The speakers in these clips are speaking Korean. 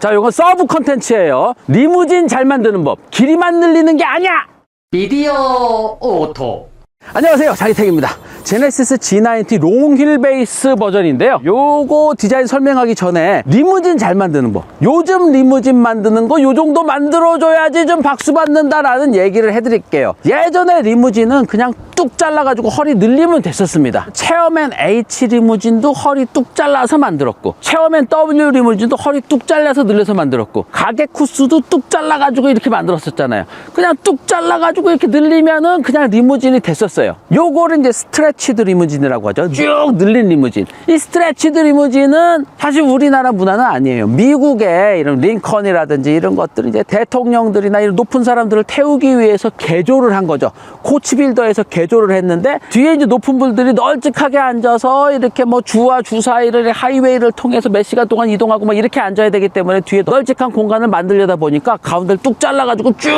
자, 요건 서브 컨텐츠예요. 리무진 잘 만드는 법. 길이만 늘리는 게 아니야. 미디어 오토. 안녕하세요, 자기택입니다. 제네시스 G90 롱힐 베이스 버전인데요. 요거 디자인 설명하기 전에 리무진 잘 만드는 법, 요즘 리무진 만드는 거 요 정도 만들어줘야지 좀 박수 받는다라는 얘기를 해드릴게요. 예전에 리무진은 그냥 뚝 잘라가지고 허리 늘리면 됐었습니다. 체어맨 H 리무진도 허리 뚝 잘라서 만들었고, 체어맨 W 리무진도 허리 뚝 잘라서 늘려서 만들었고, 가게쿠스도 뚝 잘라가지고 이렇게 만들었었잖아요. 그냥 뚝 잘라가지고 이렇게 늘리면은 그냥 리무진이 됐었어요. 요거를 이제 스트레치드 리무진이라고 하죠. 쭉 늘린 리무진. 이 스트레치드 리무진은 사실 우리나라 문화는 아니에요. 미국의 이런 링컨이라든지 이런 것들은 이제 대통령들이나 이런 높은 사람들을 태우기 위해서 개조를 한 거죠. 코치빌더에서 개조를 했는데, 뒤에 이제 높은 분들이 널찍하게 앉아서 이렇게 뭐 주와 주 사이를 하이웨이를 통해서 몇 시간 동안 이동하고 막 이렇게 앉아야 되기 때문에 뒤에 널찍한 공간을 만들려다 보니까 가운데를 뚝 잘라가지고 쭉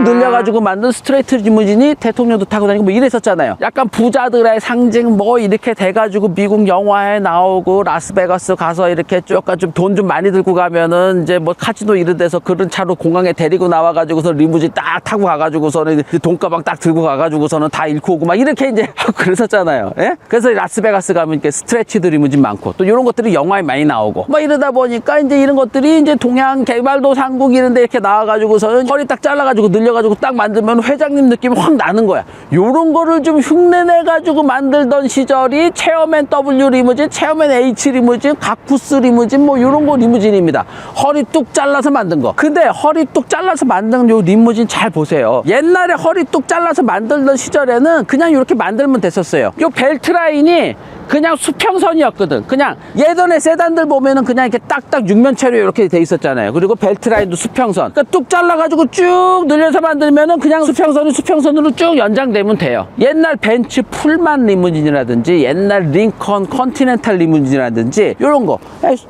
늘려가지고 만든 스트레이트 리무진이 대통령도 타고 다니고 뭐 이랬었잖아요. 약간 부자들의 상징 뭐 이렇게 돼가지고 미국 영화에 나오고 라스베가스 가서 이렇게 약간 좀 돈 좀 많이 들고 가면은 이제 뭐 카지노 이런 데서 그런 차로 공항에 데리고 나와가지고서 리무진 딱 타고 가가지고서는 돈가방 딱 들고 가가지고서는 다 잃고 오고 막 이렇게 이제 그랬었잖아요. 예? 그래서 라스베가스 가면 이렇게 스트레치드 리무진 많고 또 이런 것들이 영화에 많이 나오고 막 이러다 보니까 이제 이런 것들이 이제 동양 개발도상국 이런 데 이렇게 나와가지고서는 허리 딱 잘라가지고 늘려가지고 딱 만들면 회장님 느낌이 확 나는 거야. 요런 거를 좀 흉내내가지고 만들던 시절이 체어맨 W 리무진, 체어맨 H 리무진, 가쿠스 리무진 뭐 요런 거 리무진입니다. 허리 뚝 잘라서 만든 거. 근데 허리 뚝 잘라서 만든 요 리무진 잘 보세요. 옛날에 허리 뚝 잘라서 만들던 시절에는 그냥 이렇게 만들면 됐었어요. 요 벨트 라인이 그냥 수평선이었거든. 그냥 예전에 세단들 보면은 그냥 이렇게 딱딱 육면체로 이렇게 돼 있었잖아요. 그리고 벨트 라인도 수평선. 그러니까 뚝 잘라가지고 쭉 늘려서 만들면은 그냥 수평선이 수평선으로 쭉 연장되면 돼요. 옛날 벤츠 풀만 리무진이라든지 옛날 링컨 컨티넨탈 리무진이라든지 이런 거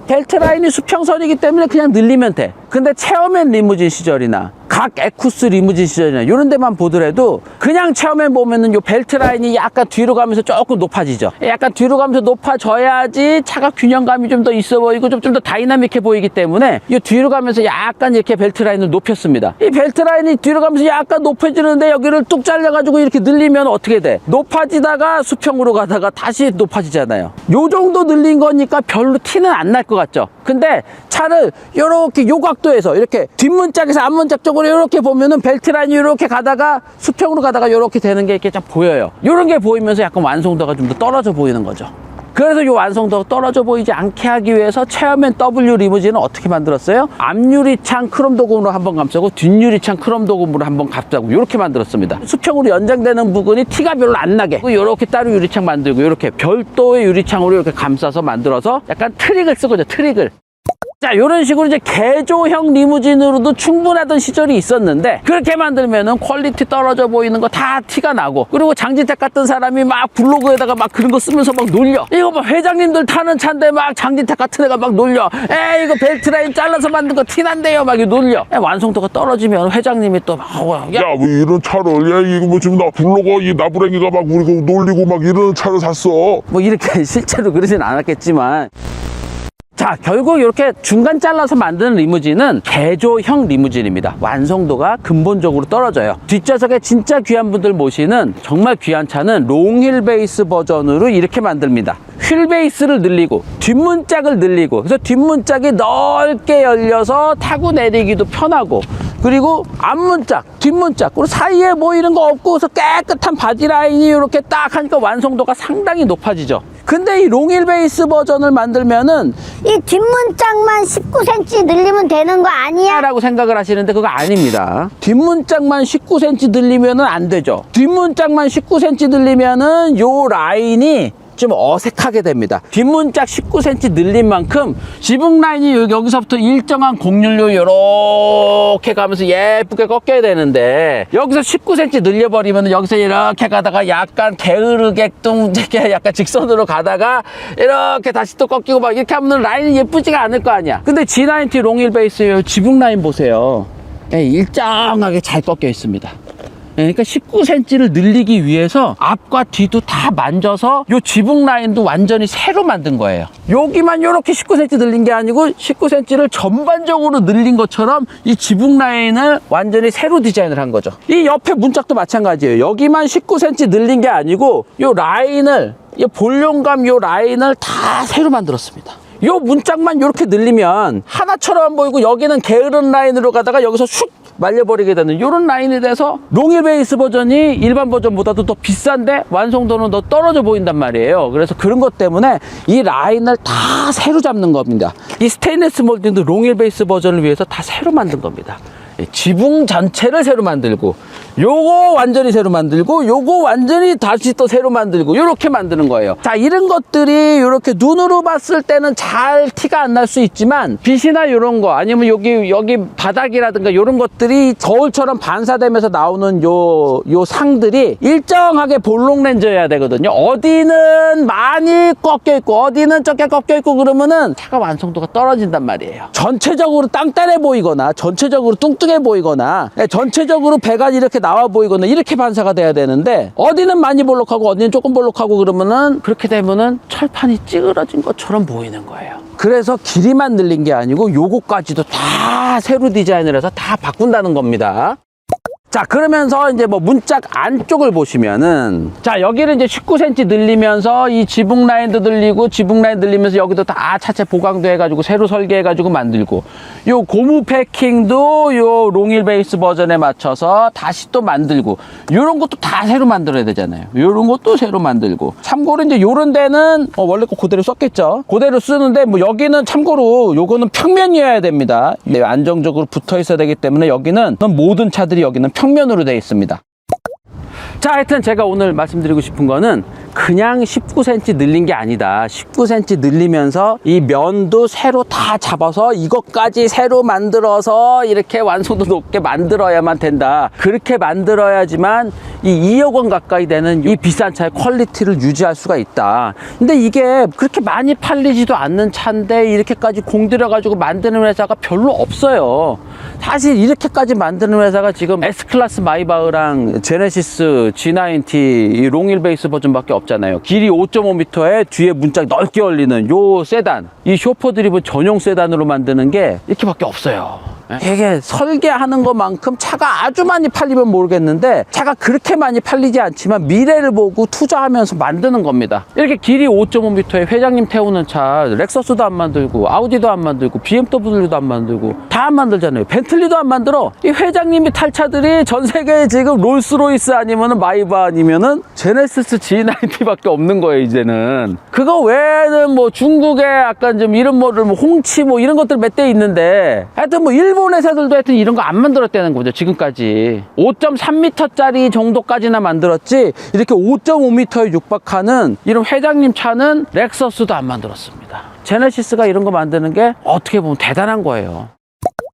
벨트 라인이 수평선이기 때문에 그냥 늘리면 돼. 근데 체어맨 리무진 시절이나 각 에쿠스 리무진 시절이나 이런 데만 보더라도 그냥 체어맨 보면은 요 벨트 라인이 약간 뒤로 가면서 조금 높아지죠. 약간 뒤로 가면서 높아져야지 차가 균형감이 좀 더 있어 보이고 좀 더 다이나믹해 보이기 때문에 이 뒤로 가면서 약간 이렇게 벨트 라인을 높였습니다. 이 벨트 라인이 뒤로 가면서 약간 높아지는데 여기를 뚝 잘라가지고 이렇게 늘리면 어떻게 돼? 높아지다가 수평으로 가다가 다시 높아지잖아요. 요 정도 늘린 거니까 별로 티는 안 날 것 같죠? 근데 차를 요렇게 요 각도에서 이렇게 뒷문짝에서 앞문짝 쪽으로 이렇게 보면은 벨트 라인이 이렇게 가다가 수평으로 가다가 이렇게 되는 게 이렇게 쫙 보여요. 이런 게 보이면서 약간 완성도가 좀 더 떨어져 보이는 거죠. 그래서 이 완성도가 떨어져 보이지 않게 하기 위해서 체어맨 W 리무진은 어떻게 만들었어요? 앞유리창 크롬 도금으로 한번 감싸고 뒷유리창 크롬 도금으로 한번 감싸고 이렇게 만들었습니다. 수평으로 연장되는 부분이 티가 별로 안 나게 이렇게 따로 유리창 만들고 이렇게 별도의 유리창으로 이렇게 감싸서 만들어서 약간 트릭을 쓰거든요. 트릭을. 자, 이런 식으로 이제 개조형 리무진으로도 충분하던 시절이 있었는데, 그렇게 만들면은 퀄리티 떨어져 보이는 거 다 티가 나고, 그리고 장진택 같은 사람이 막 블로그에다가 막 그런 거 쓰면서 막 놀려. 이거 뭐 회장님들 타는 차인데 막 장진택 같은 애가 막 놀려. 에이, 이거 벨트 라인 잘라서 만든 거 티난대요. 막 놀려. 완성도가 떨어지면 회장님이 또 막, 야, 뭐 이런 차를, 야, 이거 뭐 지금 나 블로거 이 나부랭이가 막 우리 놀리고 막 이런 차를 샀어. 뭐 이렇게 실제로 그러진 않았겠지만. 자, 결국 이렇게 중간 잘라서 만드는 리무진은 개조형 리무진입니다. 완성도가 근본적으로 떨어져요. 뒷좌석에 진짜 귀한 분들 모시는 정말 귀한 차는 롱힐 베이스 버전으로 이렇게 만듭니다. 휠 베이스를 늘리고 뒷문짝을 늘리고, 그래서 뒷문짝이 넓게 열려서 타고 내리기도 편하고, 그리고 앞문짝, 뒷문짝, 그리고 사이에 뭐 이런 거 없고, 그래서 깨끗한 바디 라인이 이렇게 딱 하니까 완성도가 상당히 높아지죠. 근데 이 롱힐 베이스 버전을 만들면은 이 뒷문짝만 19cm 늘리면 되는 거 아니야? 라고 생각을 하시는데 그거 아닙니다. 뒷문짝만 19cm 늘리면은 안 되죠. 뒷문짝만 19cm 늘리면은 요 라인이 좀 어색하게 됩니다. 뒷문짝 19cm 늘린 만큼 지붕 라인이 여기서부터 일정한 곡률로 이렇게 가면서 예쁘게 꺾여야 되는데, 여기서 19cm 늘려버리면 여기서 이렇게 가다가 약간 게으르게끔 약간 직선으로 가다가 이렇게 다시 또 꺾이고 막 이렇게 하면 라인이 예쁘지가 않을 거 아니야. 근데 G90 롱힐 베이스 지붕 라인 보세요. 일정하게 잘 꺾여 있습니다. 그러니까 19cm를 늘리기 위해서 앞과 뒤도 다 만져서 요 지붕 라인도 완전히 새로 만든 거예요. 여기만 이렇게 19cm 늘린 게 아니고 19cm를 전반적으로 늘린 것처럼 이 지붕 라인을 완전히 새로 디자인을 한 거죠. 이 옆에 문짝도 마찬가지예요. 여기만 19cm 늘린 게 아니고 요 라인을, 이 볼륨감 요 라인을 다 새로 만들었습니다. 요 문짝만 이렇게 늘리면 하나처럼 보이고 여기는 게으른 라인으로 가다가 여기서 슉 말려버리게 되는 이런 라인이 돼서 롱힐 베이스 버전이 일반 버전보다도 더 비싼데 완성도는 더 떨어져 보인단 말이에요. 그래서 그런 것 때문에 이 라인을 다 새로 잡는 겁니다. 이 스테인리스 몰딩도 롱힐 베이스 버전을 위해서 다 새로 만든 겁니다. 지붕 전체를 새로 만들고 요거 완전히 새로 만들고 요거 완전히 다시 또 새로 만들고 요렇게 만드는 거예요. 자, 이런 것들이 요렇게 눈으로 봤을 때는 잘 티가 안 날 수 있지만 빛이나 요런 거 아니면 여기 바닥이라든가 요런 것들이 거울처럼 반사되면서 나오는 요 상들이 일정하게 볼록렌져야 되거든요. 어디는 많이 꺾여 있고 어디는 적게 꺾여 있고 그러면은 차가 완성도가 떨어진단 말이에요. 전체적으로 땅단해 보이거나 전체적으로 뚱뚱해 보이거나 전체적으로 배가 이렇게 나와 보이거나 이렇게 반사가 돼야 되는데 어디는 많이 볼록하고 어디는 조금 볼록하고 그러면은 그렇게 되면은 철판이 찌그러진 것처럼 보이는 거예요. 그래서 길이만 늘린 게 아니고 요거까지도 다 새로 디자인을 해서 다 바꾼다는 겁니다. 자, 그러면서 이제 뭐 문짝 안쪽을 보시면은, 자, 여기를 이제 19cm 늘리면서 이 지붕 라인도 늘리고 지붕 라인 늘리면서 여기도 다 차체 보강도 해가지고 새로 설계해가지고 만들고, 요 고무 패킹도 요 롱힐 베이스 버전에 맞춰서 다시 또 만들고, 요런 것도 다 새로 만들어야 되잖아요. 요런 것도 새로 만들고. 참고로 이제 요런 데는 원래 거 그대로 썼겠죠. 그대로 쓰는데 뭐 여기는 참고로 요거는 평면이어야 됩니다. 안정적으로 붙어 있어야 되기 때문에 여기는 모든 차들이 여기는 평면으로 되어 있습니다. 자, 하여튼 제가 오늘 말씀드리고 싶은 거는 그냥 19cm 늘린 게 아니다. 19cm 늘리면서 이 면도 새로 다 잡아서 이것까지 새로 만들어서 이렇게 완성도 높게 만들어야만 된다. 그렇게 만들어야지만 이 2억 원 가까이 되는 이 비싼 차의 퀄리티를 유지할 수가 있다. 근데 이게 그렇게 많이 팔리지도 않는 차인데 이렇게까지 공들여가지고 만드는 회사가 별로 없어요. 사실 이렇게까지 만드는 회사가 지금 S클래스 마이바흐랑 제네시스 G90 이 롱힐 베이스 버전밖에 없잖아요. 길이 5.5m에 뒤에 문짝 넓게 열리는 요 세단, 이 쇼퍼 드리븐 전용 세단으로 만드는 게 이렇게밖에 없어요. 이게 설계하는 것만큼 차가 아주 많이 팔리면 모르겠는데 차가 그렇게 많이 팔리지 않지만 미래를 보고 투자하면서 만드는 겁니다. 이렇게 길이 5.5m에 회장님 태우는 차 렉서스도 안 만들고 아우디도 안 만들고 BMW도 안 만들고 다 안 만들잖아요. 벤틀리도 안 만들어. 이 회장님이 탈 차들이 전 세계에 지금 롤스로이스 아니면은 마이바 아니면은 제네시스 G90밖에 없는 거예요. 이제는 그거 외에는 뭐 중국에 약간 좀 이런 뭐를 뭐 홍치 뭐 이런 것들 몇 대 있는데 하여튼 뭐 일본 회사들도 하여튼 이런 거 안 만들었다는 거죠. 지금까지 5.3m짜리 정도까지나 만들었지 이렇게 5.5m에 육박하는 이런 회장님 차는 렉서스도 안 만들었습니다. 제네시스가 이런 거 만드는 게 어떻게 보면 대단한 거예요.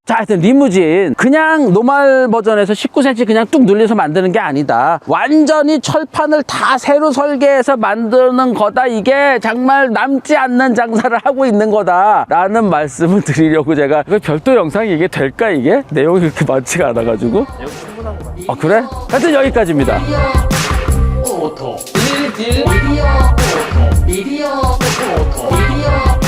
자, 하여튼 리무진 그냥 노멀 버전에서 19cm 그냥 뚝 늘려서 만드는 게 아니다. 완전히 철판을 다 새로 설계해서 만드는 거다. 이게 정말 남지 않는 장사를 하고 있는 거다 라는 말씀을 드리려고 제가 별도 영상이 이게 될까 이게? 내용이 그렇게 많지가 않아가지고 아, 그래? 하여튼 여기까지입니다. 오토. 미디어 오토. 미디어 오토. 미디어